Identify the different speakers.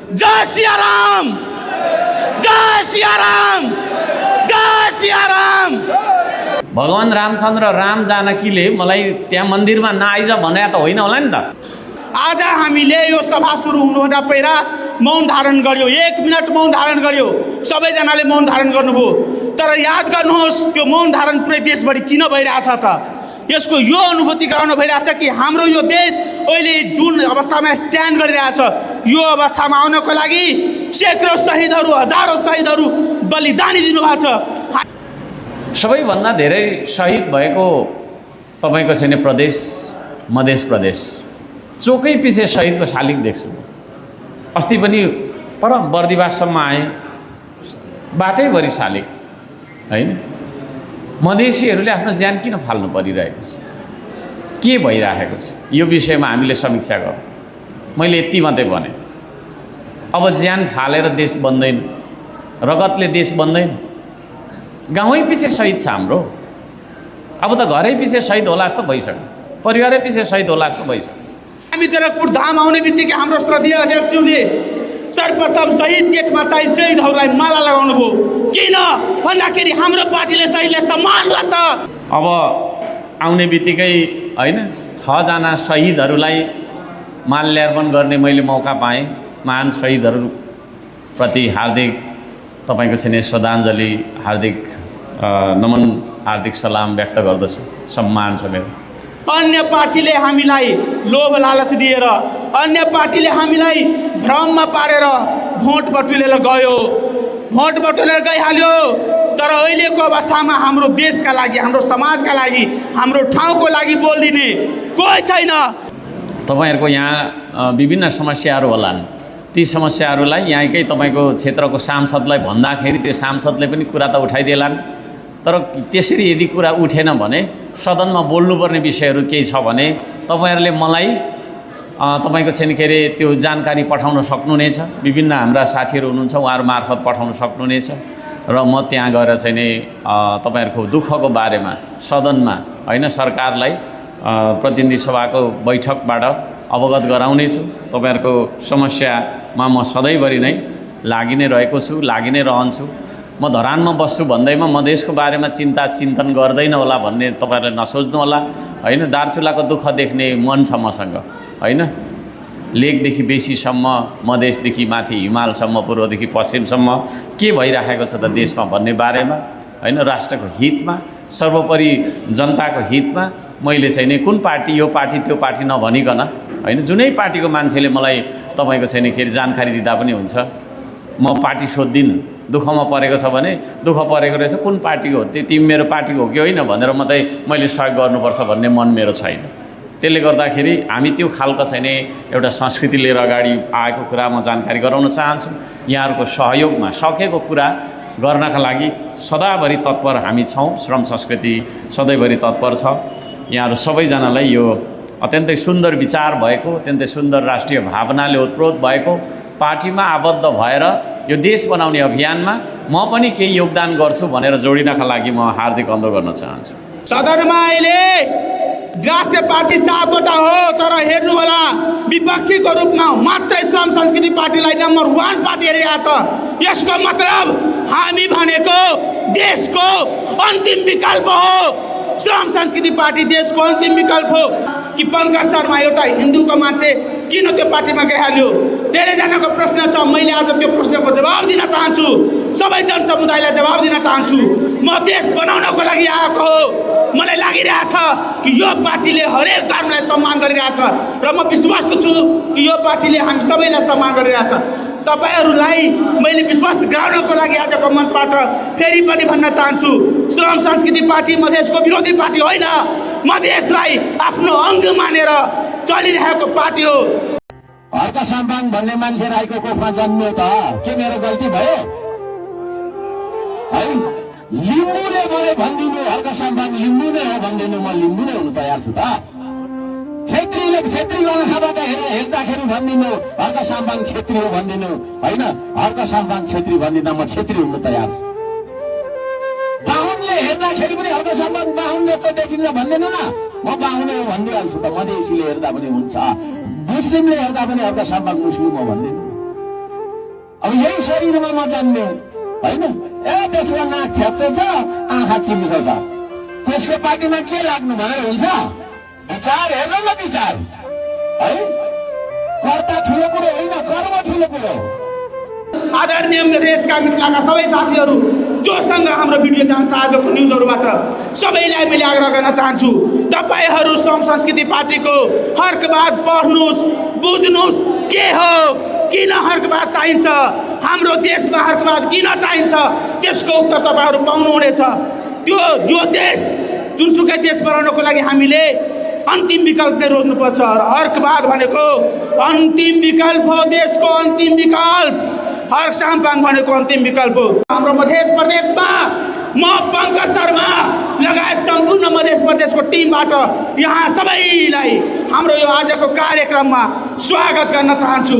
Speaker 1: जय सियाराम, जय सियाराम, जय सियाराम।
Speaker 2: भगवान रामचन्द्र राम जानकीले मलाई त्यहाँ मन्दिरमा नआइज भने त होइन होला नि त।
Speaker 1: आज हामीले यो सभा सुरु हुनुभन्दा पहिला मौन धारण गर्यो, 1 मिनट मौन धारण गर्यो, सबैजनाले मौन धारण गर्नुभयो। तर याद गर्नुहोस् त्यो मौन धारण पुरै देशभरि किन भइरहेछ त? यसको यो अनुभूति गराउन भइरहेछ कि हाम्रो यो देश अहिले जुन अवस्थामा स्ट्यान्ड गरिरहेछ, यो अवस्थामा आउनको लागि सैकडौँ शहीदहरू, हजारौँ शहीदहरू बलिदानी दिनुभएको छ।
Speaker 2: सबैभन्दा धेरै शहीद भएको तपाईँको छैन प्रदेश मध्य प्रदेश, चोकै पछि शहीदको शालिग देख्छु। अस्ति पनि पर बर्दिवाससम्म आएँ, बाटैभरि शालिग होइन। मधेसीहरूले आफ्नो ज्यान किन फाल्नु परिरहेको छ, के भइरहेको छ, यो विषयमा हामीले समीक्षा गरौँ। मैले यति मात्रै भने, अब ज्यान फालेर देश बन्दैन, रगतले देश बन्दैन। गाउँै पछि शहीद छ हाम्रो, अब त घरै पछि शहीद होला जस्तो भइसक्यो, परिवारै पछि शहीद होला जस्तो भइसक्यो।
Speaker 1: हामी जनकपुर धाम आउने बित्तिकै हाम्रो श्रद्धेय अध्यक्षज्यूले सर्वप्रथम शहीद गेटमा चाहिँ शहीदहरूलाई माला लगाउनु भयो। किन भन्दाखेरि हाम्रो पार्टीले शहीदलाई सम्मान गर्छ।
Speaker 2: अब आउने बित्तिकै होइन 6 जना शहीदहरूलाई माल्यार्पण गर्ने मैले मौका पाएँ। महान शहीदहरूप्रति हार्दिक तपाईँको चाहिँ श्रद्धाञ्जली, हार्दिक नमन, हार्दिक सलाम व्यक्त गर्दछु। सम्मान छ मेरो।
Speaker 1: अन्य पार्टीले हामीलाई लोभ लालच दिएर, अन्य पार्टीले हामीलाई भ्रममा पारेर भोट बटुलेर गयो, भोट बटुलेर गइहाल्यो। तर अहिलेको अवस्थामा हाम्रो देशका लागि, हाम्रो समाजका लागि, हाम्रो ठाउँको लागि बोलिदिने कोही छैन।
Speaker 2: तपाईँहरूको यहाँ विभिन्न समस्याहरू होलान्, ती समस्याहरूलाई यहीँकै तपाईँको क्षेत्रको सांसदलाई भन्दाखेरि त्यो सांसदले पनि कुरा त उठाइदिएलान्। तर त्यसरी यदि कुरा उठेन भने, सदनमा बोल्नुपर्ने विषयहरू केही छ भने तपाईँहरूले मलाई तपाईँको चाहिँ के अरे त्यो जानकारी पठाउन सक्नुहुनेछ। विभिन्न हाम्रा साथीहरू हुनुहुन्छ, उहाँहरू मार्फत पठाउन सक्नुहुनेछ र म त्यहाँ गएर चाहिँ नि तपाईँहरूको दुःखको बारेमा सदनमा होइन सरकारलाई प्रतिनिधि सभाको बैठकबाट अवगत गराउनेछु। तपाईँहरूको समस्यामा म सधैँभरि नै लागि नै रहेको छु, लागि नै रहन्छु। म धरानमा बस्छु भन्दैमा मधेसको बारेमा चिन्तन गर्दैन होला भन्ने तपाईँहरूले नसोच्नु होला होइन। दार्चुलाको दुःख देख्ने मन छ मसँग होइन। लेकदेखि बेसीसम्म, मधेसदेखि माथि हिमालसम्म, पूर्वदेखि पश्चिमसम्म के भइरहेको छ त देशमा भन्ने बारेमा होइन। राष्ट्रको हितमा, सर्वोपरि जनताको हितमा मैले चाहिँ नि कुन पार्टी, यो पार्टी त्यो पार्टी नभनिकन होइन, जुनै पार्टीको मान्छेले मलाई तपाईँको चाहिँ नि के अरे जानकारी दिँदा पनि हुन्छ। म पार्टी सोध्दिनँ। दुःखमा परेको छ भने दुःख परेको रहेछ, कुन पार्टी हो, त्यो तिमी मेरो पार्टी हो कि होइन भनेर मात्रै मैले सहयोग गर्नुपर्छ भन्ने मन मेरो छैन। त्यसले गर्दाखेरि हामी त्यो खालको छैन एउटा संस्कृति लिएर अगाडि आएको कुरा म जानकारी गराउन चाहन्छु। यहाँहरूको सहयोगमा सकेको कुरा गर्नका लागि सदाभरि तत्पर हामी छौँ। श्रम संस्कृति सधैँभरि तत्पर छ। यहाँहरू सबैजनालाई यो अत्यन्तै सुन्दर विचार भएको, अत्यन्तै सुन्दर राष्ट्रिय भावनाले उत्प्रोत भएको पार्टीमा आबद्ध भएर यो देश बनाउने अभियानमा म पनि केही योगदान गर्छु भनेर जोडिनका लागि म हार्दिक अनुरोध गर्न चाहन्छु।
Speaker 1: सदनमा अहिले राष्ट्रिय पार्टी 7वटा हो, तर हेर्नु होला विपक्षीको रूपमा मात्रै श्रम संस्कृति पार्टीलाई नम्बर 1 पार्टी हेरिरहेको छ। यसको मतलब हामी भनेको देशको अन्तिम विकल्प हो। श्रम संस्कृति पार्टी देशको अन्तिम विकल्प हो कि पंकज शर्मा एउटा हिन्दूको मान्छे किन त्यो पार्टीमा गइहाल्यो? धेरैजनाको प्रश्न छ। मैले आज त्यो प्रश्नको जवाब दिन चाहन्छु, सबै जनसमुदायलाई जवाब दिन चाहन्छु। म देश बनाउनको लागि आएको हो। मलाई लागिरहेछ कि यो पार्टीले हरेक धर्मलाई सम्मान गरिरहेछ र म विश्वास छु कि यो पार्टीले हामी सबैलाई सम्मान गरिरहेछ। तपाईहरूलाई मैले विश्वास गराउनको लागि आजको मञ्चबाट फेरि पनि भन्न चाहन्छु, श्रम संस्कृति पार्टी मधेसको विरोधी पार्टी होइन, मधेसलाई आफ्नो अङ्ग मानेर चलिरहेको पार्टी हो।
Speaker 3: हर्क साम्बाङ भन्ने मान्छे राईको कोखमा जन्मियो त के मेरो गल्ती भयो है? लिम्बूले मलाई भनिदिनु हर्क साम्बाङ लिम्बू नै हो भनिदिनु, म लिम्बू नै हुनु तयार छु त। छेत्रीले छेत्री गलखाबाट हेर्दाखेरि भनिदिनु हर्क साम्बाङ छेत्री हो भनिदिनु होइन, हर्क साम्बाङ छेत्री भनिदिँदा म छेत्री हुनु तयार छु। बाहुनले हेर्दाखेरि पनि हर्क साम्बाङ बाहुन जस्तो देखिन्छ भन्दिनु न, म बाहुनै हो भनिदिइहाल्छु त। मधेसीले हेर्दा पनि हुन्छ, मुस्लिमले हेर्दा पनि हर्क साम्बाङ मुस्लिम हो भनिदिनु। अब यही शरीरमा म जन्म्यो होइन। त्यसको नाक थ्याप्चो छ, आँखा चिम्लो छ, त्यसको पार्टीमा के लाग्नु भनेर हुन्छ? विचार हेर्नु न, विचार है। कर्ता ठुलो कुरो होइन, कर्म ठुलो कुरो।
Speaker 1: आदरणीय देशका मिथिलाका सबै साथीहरू जोसँग हाम्रो भिडियो जान्छ आजको न्युजहरूबाट सबैलाई मैले आग्रह गर्न चाहन्छु, तपाईहरू श्रम संस्कृति पार्टीको हर्कबाद पढ्नुहोस्, बुझ्नुहोस् के हो, किन हर्कबाद चाहिन्छ, हाम्रो देशमा हर्कबाद किन चाहिन्छ, त्यसको उत्तर तपाईहरू पाउनुहुनेछ। यो देश जुनसुकै देश बनाउनको लागि हामीले अन्तिम विकल्प नै रोज्नुपर्छ। हर्कबाद भनेको अन्तिम विकल्प हो, देशको अन्तिम विकल्प। हर्क साम्पाङ भनेको अन्तिम विकल्प हो। हाम्रो मध्य प्रदेशमा म पङ्कज शर्मा लगायत सम्पूर्ण मध्य प्रदेशको टिमबाट यहाँ सबैलाई हाम्रो यो आजको कार्यक्रममा स्वागत गर्न चाहन्छु।